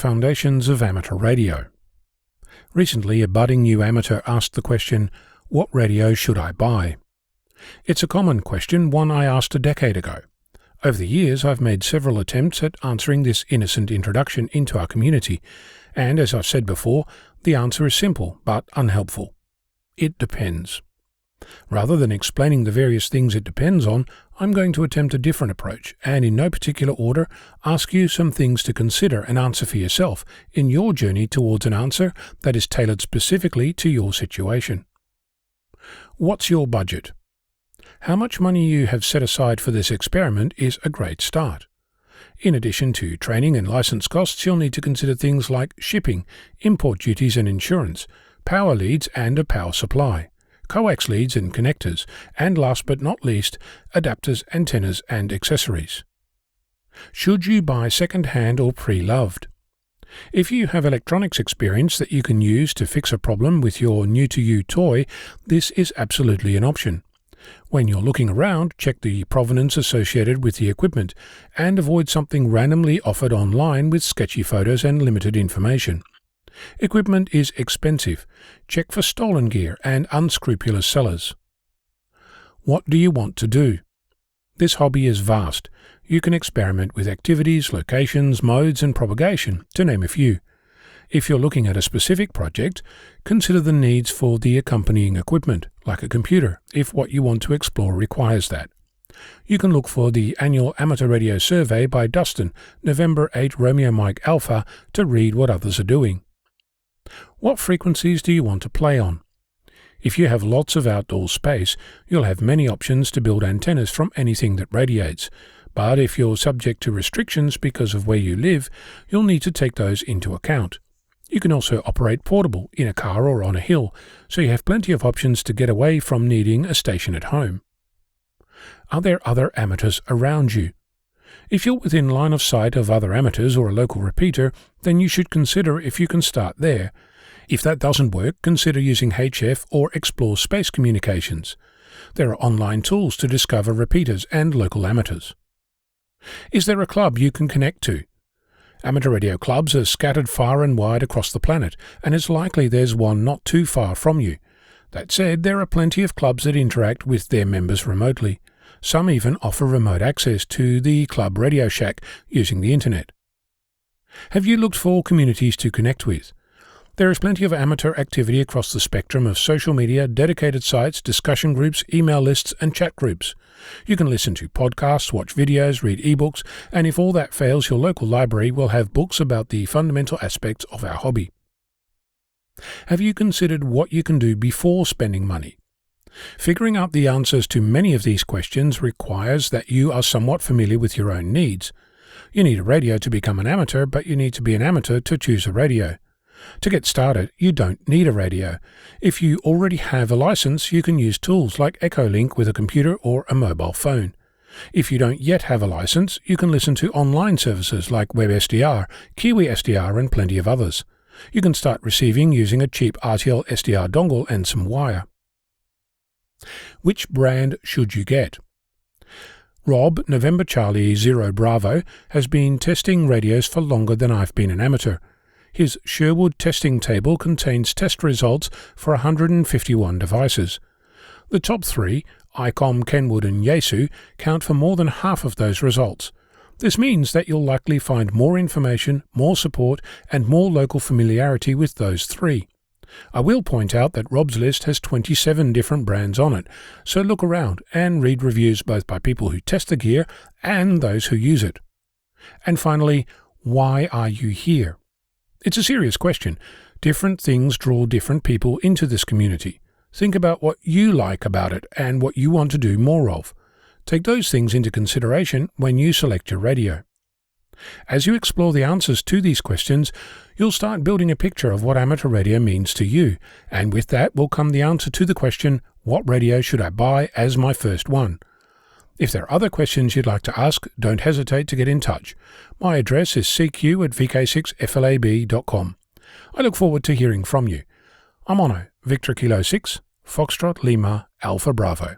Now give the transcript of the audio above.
Foundations of Amateur Radio. Recently, a budding new amateur asked the question, "What radio should I buy?" It's a common question, one I asked a decade ago. Over the years, I've made several attempts at answering this innocent introduction into our community, and as I've said before, the answer is simple but unhelpful. It depends. Rather than explaining the various things it depends on, I'm going to attempt a different approach, and in no particular order, ask you some things to consider and answer for yourself in your journey towards an answer that is tailored specifically to your situation. What's your budget? How much money you have set aside for this experiment is a great start. In addition to training and license costs, you'll need to consider things like shipping, import duties and insurance, power leads and a power supply, coax leads and connectors, and last but not least, adapters, antennas and accessories. Should you buy second-hand or pre-loved? If you have electronics experience that you can use to fix a problem with your new-to-you toy, this is absolutely an option. When you're looking around, check the provenance associated with the equipment, and avoid something randomly offered online with sketchy photos and limited information. Equipment is expensive. Check for stolen gear and unscrupulous sellers. What do you want to do? This hobby is vast. You can experiment with activities, locations, modes and propagation, to name a few. If you're looking at a specific project, consider the needs for the accompanying equipment, like a computer, if what you want to explore requires that. You can look for the annual Amateur Radio Survey by Dustin, November 8 Romeo Mike Alpha, to read what others are doing. What frequencies do you want to play on? If you have lots of outdoor space, you'll have many options to build antennas from anything that radiates. But if you're subject to restrictions because of where you live, you'll need to take those into account. You can also operate portable in a car or on a hill, so you have plenty of options to get away from needing a station at home. Are there other amateurs around you? If you're within line of sight of other amateurs or a local repeater, then you should consider if you can start there. If that doesn't work, consider using HF or Explore Space Communications. There are online tools to discover repeaters and local amateurs. Is there a club you can connect to? Amateur radio clubs are scattered far and wide across the planet, and it's likely there's one not too far from you. That said, there are plenty of clubs that interact with their members remotely. Some even offer remote access to the Club Radio Shack using the internet. Have you looked for communities to connect with? There is plenty of amateur activity across the spectrum of social media, dedicated sites, discussion groups, email lists, and chat groups. You can listen to podcasts, watch videos, read ebooks, and if all that fails, your local library will have books about the fundamental aspects of our hobby. Have you considered what you can do before spending money? Figuring out the answers to many of these questions requires that you are somewhat familiar with your own needs. You need a radio to become an amateur, but you need to be an amateur to choose a radio. To get started, you don't need a radio. If you already have a license, you can use tools like Echolink with a computer or a mobile phone. If you don't yet have a license, you can listen to online services like WebSDR, Kiwi SDR, and plenty of others. You can start receiving using a cheap RTL SDR dongle and some wire. Which brand should you get? Rob, November Charlie 0 Bravo, has been testing radios for longer than I've been an amateur. His Sherwood testing table contains test results for 151 devices. The top three, ICOM, Kenwood and Yaesu, count for more than half of those results. This means that you'll likely find more information, more support, and more local familiarity with those three. I will point out that Rob's list has 27 different brands on it, so look around and read reviews both by people who test the gear and those who use it. And finally, why are you here? It's a serious question. Different things draw different people into this community. Think about what you like about it and what you want to do more of. Take those things into consideration when you select your radio. As you explore the answers to these questions, you'll start building a picture of what amateur radio means to you, and with that will come the answer to the question, what radio should I buy as my first one? If there are other questions you'd like to ask, don't hesitate to get in touch. My address is cq@vk6flab.com. I look forward to hearing from you. I'm Ono, Victor Kilo 6, Foxtrot Lima, Alpha Bravo.